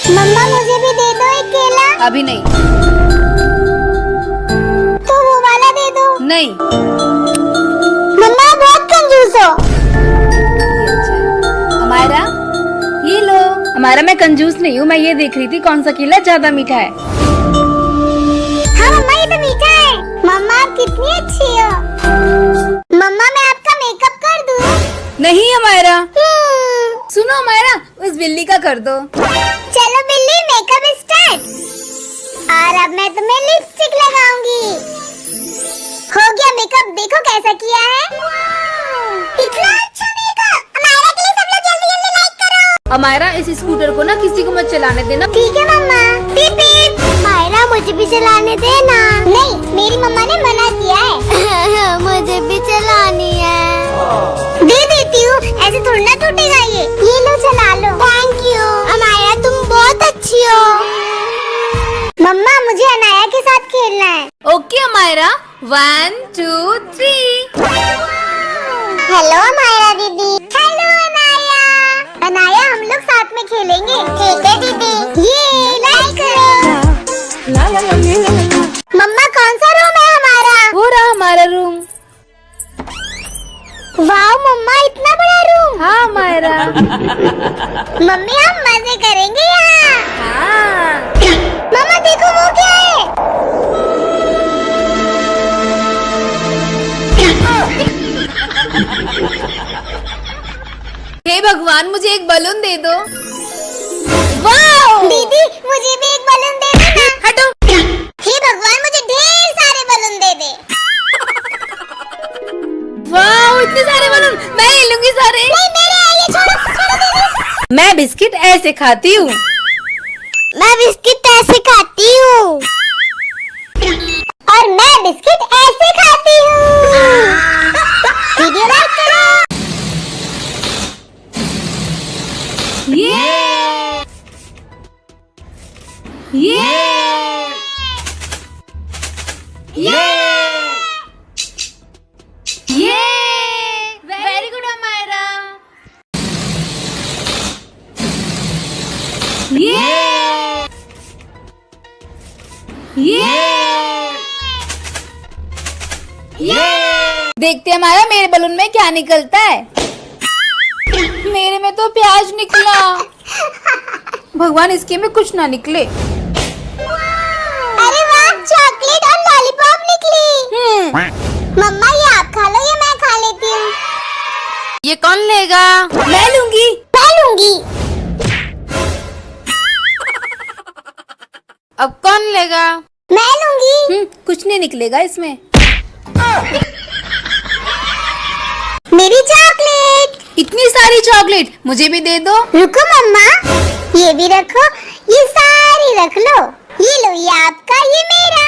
मम्मा मुझे भी दे दो एक केला। अभी नहीं। तो वो वाला दे दो। नहीं। मम्मा बहुत कंजूस हो। अमायरा ये लो। हमारा मैं कंजूस नहीं हूँ, मैं ये देख रही थी कौन सा केला ज्यादा मीठा है। हाँ मम्मा ये तो मीठा है। मम्मा आप कितनी अच्छी हो। मम्मा मैं आपका मेकअप कर दूँ? नहीं अमायरा। सुनो अमायरा, उस बिल्ली का कर दो। चलो बिल्ली मेकअप स्टार्ट। और अब मैं तुम्हें लिपस्टिक लगाऊंगी। हो गया मेकअप, देखो कैसा किया है। इतना अच्छा मेकअप। अमायरा के लिए सब लोग जल्दी जल्दी लाइक करो। अमायरा इस स्कूटर को ना किसी को मत चलाने देना। ठीक है मम्मा। पीप पीप। अमायरा मुझे भी चलाने देना। नहीं मेरी मम्मा ने मना किया है। मुझे भी चलानी है। दे देती हूँ, ऐसे थोड़ी ना टूटेगा ये लो चला लो। थैंक यू अनाया, तुम बहुत अच्छी हो। मम्मा मुझे अनाया के साथ खेलना है। ओके अमायरा, 1 2 3। हेलो अनाया दीदी। हेलो अनाया। अनाया हम लोग साथ में खेलेंगे। ठीक है दीदी। ये लाइक करो। मम्मा कौन सा रूम है हमारा? हो रहा हमारा रूम। वाह मम्मा इतना बड़ा रूम। हाँ अमायरा। मम्मी हम मजे करेंगे यहाँ। हाँ। मम्मा देखो वो क्या है। हे भगवान मुझे एक बलून दे दो। वाह! दीदी मुझे भी एक बलून दे दे ना। हटो। हे भगवान मुझे ढेर सारे बलून दे दे। वाह इतने सारे बलून, मैं ले लूंगी सारे। नहीं मेरे हैं, ये छोड़ो दीदी। मैं बिस्किट ऐसे खाती हूँ। मैं बिस्किट ऐसे खाती हूँ। और मैं बिस्किट ऐसे खाती हूँ। वीडियो लाइक करो। ये वेरी गुड अमायरा। देखते हमारा मेरे बलून में क्या निकलता है। मेरे में तो प्याज निकला। भगवान इसके में कुछ ना निकले। अरे वाह चॉकलेट और लॉलीपॉप निकली। मम्मा ये आप खा लो, ये मैं खा लेती हूँ। ये कौन लेगा? मैं लूंगी। मैं लूंगी। अब कौन लेगा? मैं लूंगी। कुछ नहीं निकलेगा इसमें। मेरी चॉकलेट। इतनी सारी चॉकलेट मुझे भी दे दो। रुको मम्मा, ये भी रखो, ये सारी रख लो। ये लो ये आपका, ये मेरा।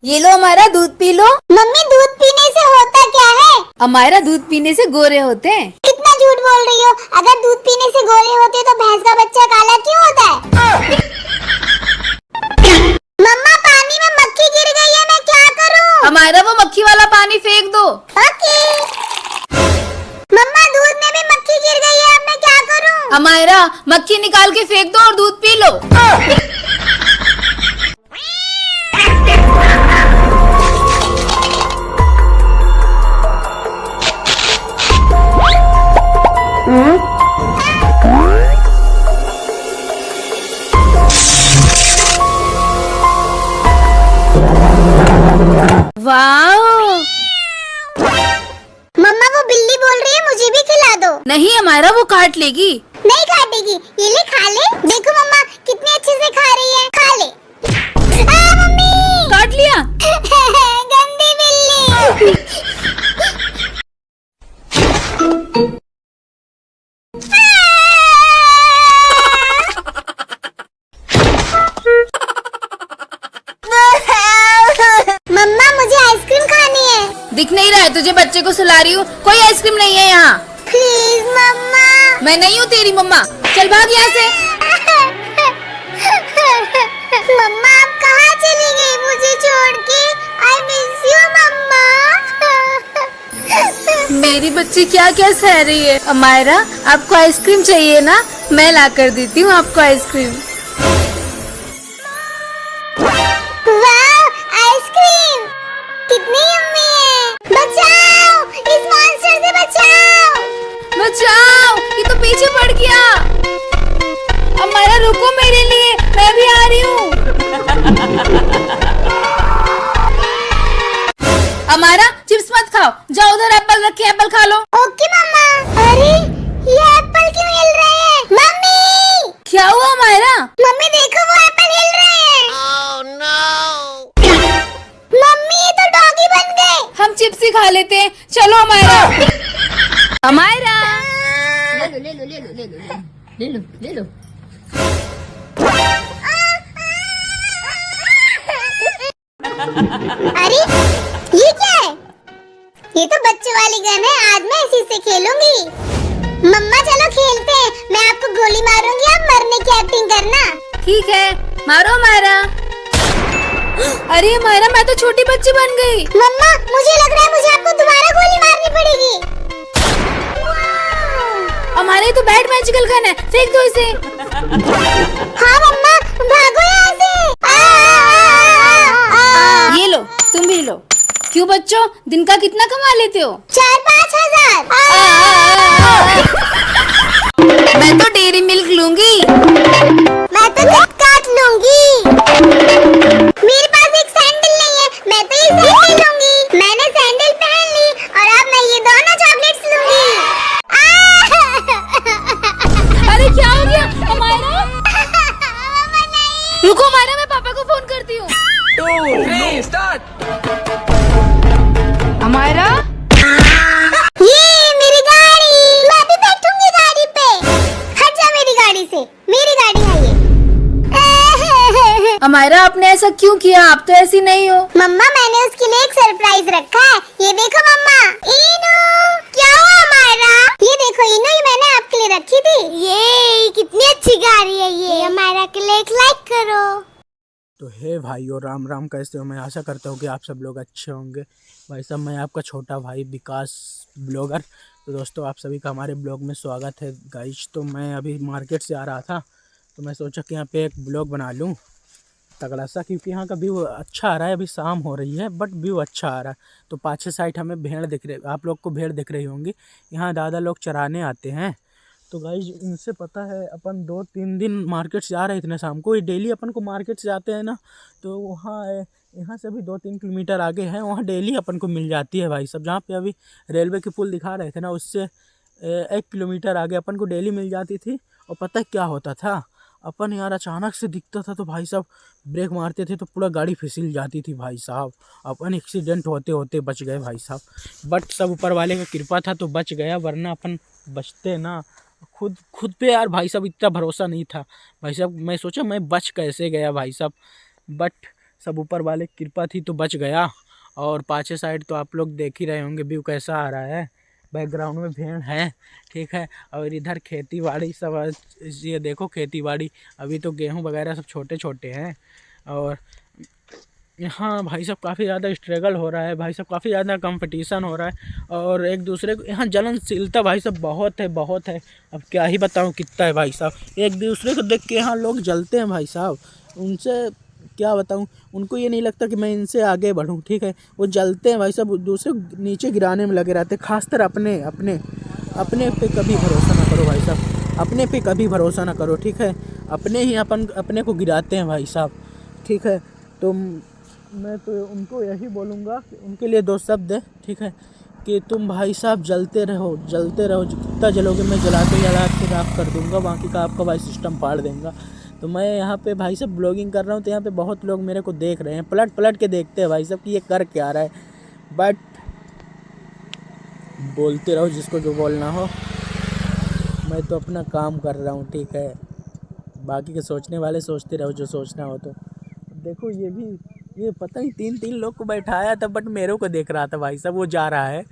ये लो हमारा, दूध पी लो। मम्मी दूध पीने से होता क्या है? हमारा दूध पीने से गोरे होते हैं। कितना झूठ बोल रही हो। अगर दूध पीने से गोरे होते तो भैंस का बच्चा काला क्यों होता है? मम्मा पानी में मक्खी गिर गई है, मैं क्या करूं? हमारा वो मक्खी वाला पानी फेंक दो। ओके। मम्मा दूध में भी मक्खी गिर गई है, अब मैं क्या करूं? हमारा मक्खी निकाल के फेंक दो और दूध पी लो। वाओ! मम्मा वो बिल्ली बोल रही है मुझे भी खिला दो। नहीं हमारा वो काट लेगी। नहीं काटेगी, ये ले खा ले। देखो मम्मा कितने अच्छे से खा रही है, खा ले। मम्मी काट लिया। गंदी बिल्ली। मम्मा मुझे आइसक्रीम खानी है। दिख नहीं रहा है तुझे? बच्चे को सुला रही हूँ, कोई आइसक्रीम नहीं है यहाँ। प्लीज मम्मा। मैं नहीं हूँ तेरी मम्मा, चल भाग यहाँ से। मम्मा आप कहाँ चली गई मुझे छोड़ के? आई मिस यू मम्मा। मेरी बच्ची क्या क्या सह रही है। अमायरा, आपको आइसक्रीम चाहिए ना? मैं ला कर देती हूँ आपको आइसक्रीम। वाह, आइसक्रीम कितनी यम्मी है। बचाओ, इस मॉन्स्टर से बचाओ। बचाओ, ये तो पीछे पड़ गया। अमायरा रुको मेरे लिए, मैं भी आ रही हूँ। अमायरा, चिप्स मत खाओ, जाओ उधर एप्पल रखे, एप्पल खा लो। ओके मम्मा। अरे ये एप्पल क्यों हिल रहे हैं? मम्मी, क्या हुआ अमायरा? मम्मी देखो वो एप्पल हिल रहे हैं। Oh no. मम्मी ये तो डॉगी बन गए। हम चिप्स ही खा लेते हैं, चलो अमायरा। अमायरा, ले लो। अरे ये क्या है? ये तो बच्चों वाली गन है, आज मैं इसी से खेलूंगी। मम्मा चलो खेलते हैं, मैं आपको गोली मारूंगी, आप मरने की एक्टिंग करना। ठीक है, मारो अमायरा। अरे अमायरा, मैं तो छोटी बच्ची बन गई। मम्मा मुझे लग रहा है मुझे आपको दोबारा गोली मारनी पड़ेगी। हमारे तो बैड मैजिकल गन है, फेंक दो इसे। हाँ मम्मा, भागो यहाँ से। ये लो, तुम भी लो। क्यों बच्चों, दिन का कितना कमा लेते हो? 4-5 हजार। मैं तो डेयरी मिल्क लूंगी। मैं तो किटकैट लूंगी। मेरे पास एक सैंडल नहीं है, मैं तो ये सैंडल लूंगी। मैंने सैंडल पहन ली और अब मैं ये दोनों चॉकलेट्स लूंगी। अरे क्या हो गया अमायरा? रुको अमायरा, मैं पापा को फोन करती हूँ। 2, 3 स्टार्ट। अमायरा, ये मेरी गाड़ी, मैं भी बैठूंगी गाड़ी पे। हट जा मेरी गाड़ी से, मेरी गाड़ी है ये। अमायरा आपने ऐसा क्यों किया? आप तो ऐसी नहीं हो। मम्मा मैंने उसके लिए एक सरप्राइज रखा है, ये देखो मम्मा। इनू, क्या हुआ अमायरा? ये देखो इनू, ये मैंने आपके लिए रखी थी। ये कितनी अच्छी गाड़ी है ये। अमायरा के लिए एक लाइक करो। तो हे भाइयों, राम राम, कैसे हो? मैं आशा करता हूँ कि आप सब लोग अच्छे होंगे। भाई साहब, मैं आपका छोटा भाई विकास ब्लॉगर। तो दोस्तों, आप सभी का हमारे ब्लॉग में स्वागत है गाइस। तो मैं अभी मार्केट से आ रहा था, तो मैं सोचा कि यहाँ पे एक ब्लॉग बना लूँ तगड़ा सा, क्योंकि यहाँ का व्यू अच्छा आ रहा है। अभी शाम हो रही है बट व्यू अच्छा आ रहा है। तो पाछे साइड हमें भेड़ दिख रही, आप लोग को भेड़ दिख रही होंगी। यहाँ दादा लोग चराने आते हैं। तो गाइज इनसे पता है, अपन 2-3 दिन मार्केट से आ रहे इतने शाम को, ये डेली अपन को मार्केट से आते हैं ना। तो वहाँ यहाँ से भी 2-3 किलोमीटर आगे है, वहाँ डेली अपन को मिल जाती है भाई सब। जहाँ पे अभी रेलवे के पुल दिखा रहे थे ना, उससे 1 किलोमीटर आगे अपन को डेली मिल जाती थी। और पता है क्या होता था, अपन यार अचानक से दिखता था तो भाई साहब ब्रेक मारते थे तो पूरा गाड़ी फिसल जाती थी भाई साहब। अपन एक्सीडेंट होते होते बच गए भाई साहब। बट सब ऊपर वाले का कृपा था तो बच गया, वरना अपन बचते ना। खुद पे यार भाई साहब इतना भरोसा नहीं था भाई साहब। मैं सोचा मैं बच कैसे गया भाई साहब, बट सब ऊपर वाले की कृपा थी तो बच गया। और पाछे साइड तो आप लोग देख ही रहे होंगे व्यू कैसा आ रहा है। बैकग्राउंड में भेड़ है, ठीक है। और इधर खेती बाड़ी सब, ये देखो खेती बाड़ी, अभी तो गेहूं वगैरह सब छोटे छोटे हैं। और यहाँ भाई साहब काफ़ी ज़्यादा स्ट्रगल हो रहा है भाई साहब, काफ़ी ज़्यादा कंपटीशन हो रहा है। और एक दूसरे को यहाँ जलनशीलता भाई साहब बहुत है, बहुत है। अब क्या ही बताऊँ कितना है भाई साहब। एक दूसरे को देख के यहाँ लोग जलते हैं भाई साहब। उनसे क्या बताऊँ, उनको ये नहीं लगता कि मैं इनसे आगे बढ़ूँ, ठीक है। वो जलते हैं भाई साहब, दूसरे नीचे गिराने में लगे रहते हैं। खासकर अपने पे कभी भरोसा ना करो भाई साहब, अपने पे कभी भरोसा ना करो, ठीक है। अपने ही अपने को गिराते हैं भाई साहब, ठीक है। तो मैं तो उनको यही बोलूँगा कि उनके लिए 2 शब्द है, ठीक है, कि तुम भाई साहब जलते रहो जितना जलोगे मैं जला के राख कर दूँगा, बाकी का आपका भाई सिस्टम फाड़ देंगे। तो मैं यहाँ पे भाई साहब ब्लॉगिंग कर रहा हूँ, तो यहाँ पे बहुत लोग मेरे को देख रहे हैं, पलट के देखते हैं भाई साहब कि ये कर क्या रहा है। बट बोलते रहो जिसको जो बोलना हो, मैं तो अपना काम कर रहा हूँ, ठीक है। बाकी के सोचने वाले सोचते रहो जो सोचना हो। तो देखो ये पता नहीं 3 लोग को बैठाया था, बट मेरे को देख रहा था भाई साहब, वो जा रहा है।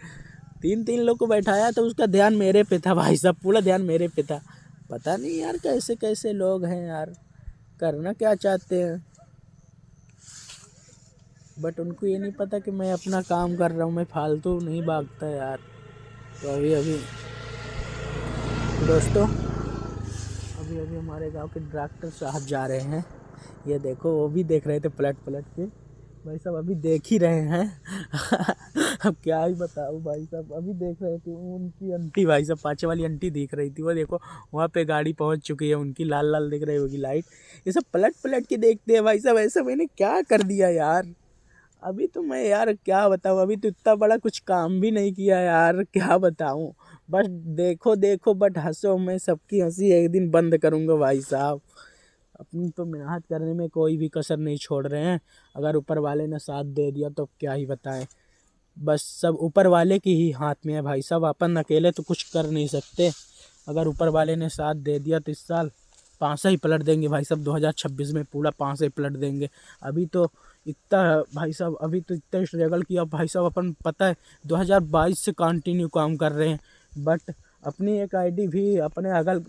3 लोग को बैठाया तो उसका ध्यान मेरे पे था भाई साहब, पूरा ध्यान मेरे पे था। पता नहीं यार कैसे कैसे लोग हैं यार, करना क्या चाहते हैं। बट उनको ये नहीं पता कि मैं अपना काम कर रहा हूँ, मैं फालतू नहीं भागता यार। तो अभी दोस्तों अभी हमारे गांव के डॉक्टर साहब जा रहे हैं। ये देखो, वो भी देख रहे थे पलट के, भाई साहब अभी देख ही रहे हैं। अब क्या ही बताऊँ भाई साहब, अभी देख रहे थे। उनकी आंटी भाई साहब, पाँचे वाली आंटी दिख रही थी, वो देखो वहाँ पे गाड़ी पहुँच चुकी है उनकी, लाल लाल दिख रही होगी लाइट। ये सब पलट के देखते हैं भाई साहब, ऐसा मैंने क्या कर दिया यार। अभी तो मैं यार क्या बताऊँ, अभी तो इतना बड़ा कुछ काम भी नहीं किया यार, क्या बताऊँ। बस देखो बट हंसो, मैं सबकी हंसी एक दिन बंद करूँगा भाई साहब। अपनी तो मेहनत करने में कोई भी कसर नहीं छोड़ रहे हैं। अगर ऊपर वाले ने साथ दे दिया तो क्या ही बताएं, बस सब ऊपर वाले की ही हाथ में है भाई साहब। अपन अकेले तो कुछ कर नहीं सकते। अगर ऊपर वाले ने साथ दे दिया तो इस साल 5 ही पलट देंगे भाई साहब। 2026 में पूरा 5 ही पलट देंगे। अभी तो इतना भाई साहब, अभी तो इतना स्ट्रगल किया भाई साहब अपन, पता है 2022 से कंटिन्यू काम कर रहे हैं। बट अपनी एक आईडी भी अपने अगल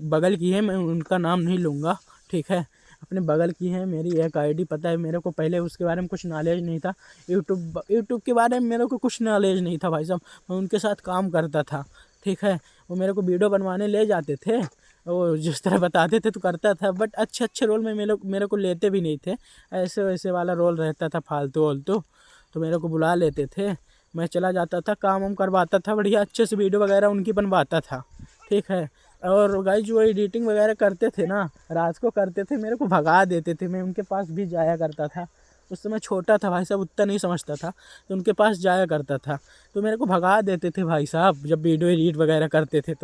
बगल की है, मैं उनका नाम नहीं लूँगा, ठीक है। अपने बगल की है मेरी एक आईडी, पता है मेरे को पहले उसके बारे में कुछ नॉलेज नहीं था। यूट्यूब के बारे में मेरे को कुछ नॉलेज नहीं था भाई साहब। मैं उनके साथ काम करता था, ठीक है। वो मेरे को वीडियो बनवाने ले जाते थे, वो जिस तरह बताते थे तो करता था। बट अच्छे रोल में मेरे को लेते भी नहीं थे। ऐसे वैसे वाला रोल रहता था, फालतू वालतू, तो मेरे को बुला लेते थे। मैं चला जाता था, काम वाम करवाता था, बढ़िया अच्छे से वीडियो वगैरह उनकी बनवाता था, ठीक है। और गाइस जो एडिटिंग वगैरह करते थे ना, रात को करते थे, मेरे को भगा देते थे। मैं उनके पास भी जाया करता था। उस समय छोटा था भाई साहब, उतना नहीं समझता था, तो उनके पास जाया करता था। तो मेरे को भगा देते थे भाई साहब जब वीडियो एडिट वगैरह करते थे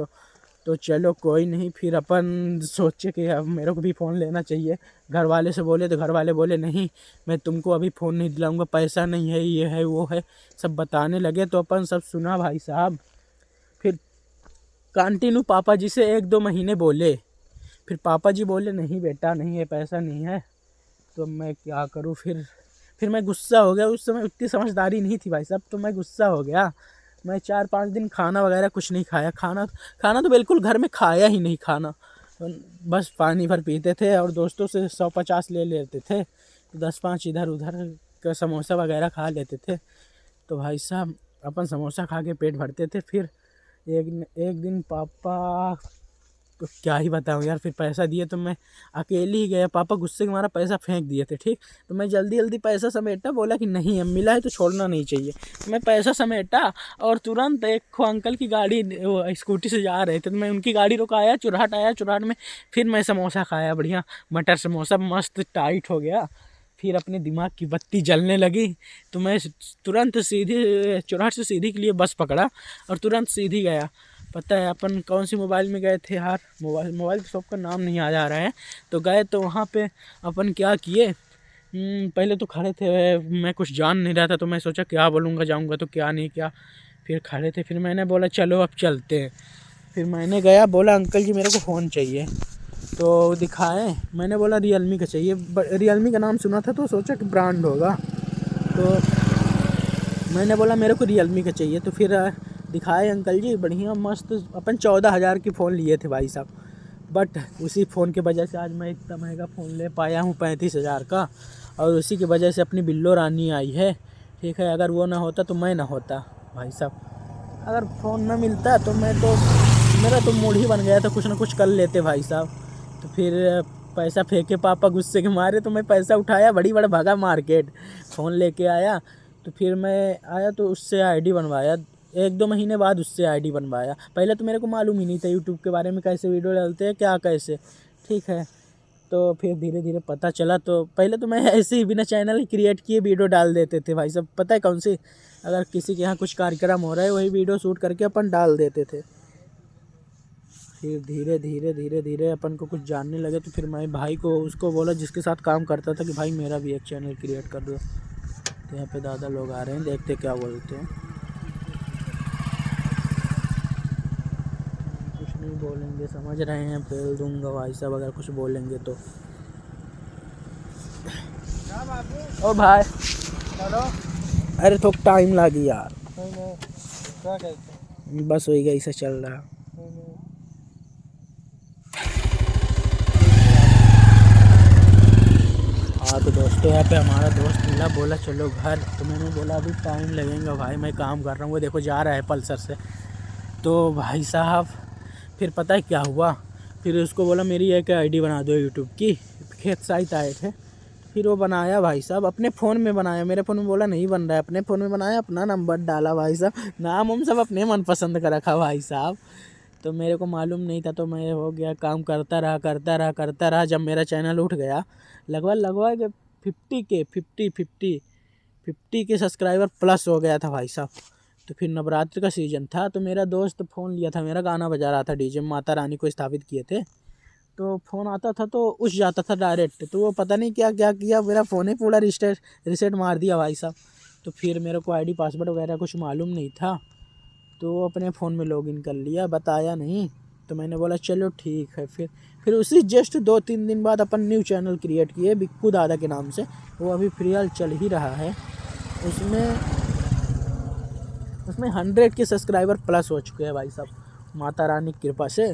तो चलो कोई नहीं। फिर अपन सोचे कि अब मेरे को भी फ़ोन लेना चाहिए। घर वाले से बोले तो घर वाले बोले नहीं, मैं तुमको अभी फ़ोन नहीं दिलाऊंगा, पैसा नहीं है, ये है वो है, सब बताने लगे। तो अपन सब सुना भाई साहब। फिर कंटिन्यू पापा जी से 1-2 महीने बोले। फिर पापा जी बोले नहीं बेटा नहीं है, पैसा नहीं है। तो मैं क्या करूँ, फिर मैं गुस्सा हो गया। उस समय उतनी समझदारी नहीं थी भाई साहब, तो मैं गुस्सा हो गया। मैं 4-5 दिन खाना वगैरह कुछ नहीं खाया। खाना तो बिल्कुल घर में खाया ही नहीं खाना। बस पानी भर पीते थे और दोस्तों से 100-50 ले लेते थे, तो 10-5 इधर उधर का समोसा वगैरह खा लेते थे। तो भाई साहब अपन समोसा खा के पेट भरते थे। फिर एक दिन पापा को क्या ही बताऊँ यार, फिर पैसा दिए तो मैं अकेले ही गया। पापा गुस्से के मारा पैसा फेंक दिए थे, ठीक। तो मैं जल्दी पैसा समेटा, बोला कि नहीं अब मिला है तो छोड़ना नहीं चाहिए। तो मैं पैसा समेटा और तुरंत एक अंकल की गाड़ी स्कूटी से जा रहे थे, तो मैं उनकी गाड़ी रुकाया, चुराहट आया। चुराहट में फिर मैं समोसा खाया, बढ़िया मटर समोसा, मस्त टाइट हो गया। फिर अपने दिमाग की बत्ती जलने लगी, तो मैं तुरंत सीधी चुराहट से सीधी के लिए बस पकड़ा और तुरंत सीधी गया। पता है अपन कौन सी मोबाइल में गए थे यार, मोबाइल शॉप का नाम नहीं याद आ रहा है। तो गए तो वहाँ पे अपन क्या किए, पहले तो खड़े थे, मैं कुछ जान नहीं रहा था, तो मैं सोचा क्या बोलूँगा, जाऊँगा तो क्या नहीं क्या। फिर खड़े थे, फिर मैंने बोला चलो अब चलते हैं। फिर मैंने गया, बोला अंकल जी मेरे को फ़ोन चाहिए। तो दिखाए, मैंने बोला रियलमी का चाहिए। रियलमी का नाम सुना था तो सोचा कि ब्रांड होगा, तो मैंने बोला मेरे को रियलमी का चाहिए। तो फिर दिखाए अंकल जी, बढ़िया मस्त। अपन 14,000 की फ़ोन लिए थे भाई साहब। बट उसी फ़ोन की वजह से आज मैं इतना महंगा फ़ोन ले पाया हूँ 35,000 का, और उसी की वजह से अपनी बिल्लो रानी आई है, ठीक है। अगर वो ना होता तो मैं ना होता भाई साहब। अगर फ़ोन ना मिलता तो मेरा तो मूड ही बन गया था, कुछ ना कुछ कर लेते भाई साहब। तो फिर पैसा फेंके पापा गुस्से के मारे, तो मैं पैसा उठाया, बड़ा भागा मार्केट, फ़ोन लेके आया। तो फिर मैं आया तो उससे आईडी बनवाया। 1-2 महीने बाद उससे आईडी बनवाया। पहले तो मेरे को मालूम ही नहीं था यूट्यूब के बारे में, कैसे वीडियो डालते हैं क्या कैसे, ठीक है। तो फिर धीरे धीरे पता चला। तो पहले तो मैं ऐसे ही बिना चैनल क्रिएट किए वीडियो डाल देते थे भाई साहब। पता है कौन सी, अगर किसी के यहाँ कुछ कार्यक्रम हो रहा है वही वीडियो शूट करके अपन डाल देते थे। फिर धीरे धीरे अपन को कुछ जानने लगे। तो फिर मैं भाई को उसको बोला जिसके साथ काम करता था कि भाई मेरा भी एक चैनल क्रिएट कर दो। तो यहाँ पे दादा लोग आ रहे हैं, देखते क्या बोलते हैं। कुछ नहीं बोलेंगे, समझ रहे हैं, फेल दूंगा भाई साहब अगर कुछ बोलेंगे तो। ओ भाई हेलो, अरे थोड़ा टाइम लगी यार, क्या कहते बस वही गई से चल रहा। हाँ तो दोस्तों यहाँ पे हमारा दोस्त मिला, बोला चलो घर। तो मैंने बोला अभी टाइम लगेगा भाई, मैं काम कर रहा हूँ। वो देखो जा रहा है पल्सर से। तो भाई साहब फिर पता है क्या हुआ, फिर उसको बोला मेरी एक आईडी बना दो यूट्यूब की। खेत साइट आए थे, फिर वो बनाया भाई साहब, अपने फ़ोन में बनाया। मेरे फ़ोन में बोला नहीं बन रहा है, अपने फ़ोन में बनाया, अपना नंबर डाला भाई साहब, नाम हम सब अपने मनपसंद का रखा भाई साहब। तो मेरे को मालूम नहीं था, तो मैं हो गया काम करता रहा। जब मेरा चैनल उठ गया लगभग 50 के सब्सक्राइबर प्लस हो गया था भाई साहब। तो फिर नवरात्र का सीज़न था, तो मेरा दोस्त फ़ोन लिया था, मेरा गाना बजा रहा था डीजे, माता रानी को स्थापित किए थे। तो फ़ोन आता था तो उस जाता था डायरेक्ट। तो वो पता नहीं क्या क्या किया, मेरा फ़ोन ही पूरा रिसेट मार दिया भाई साहब। तो फिर मेरे को आईडी पासवर्ड वगैरह कुछ मालूम नहीं था, तो वो अपने फ़ोन में लॉगिन कर लिया, बताया नहीं। तो मैंने बोला चलो ठीक है। फिर उसी जस्ट 2-3 दिन बाद अपन न्यू चैनल क्रिएट किए बिक्कू दादा के नाम से। वो अभी फिलहाल चल ही रहा है। उसमें 100 के सब्सक्राइबर प्लस हो चुके हैं भाई साहब, माता रानी की कृपा से।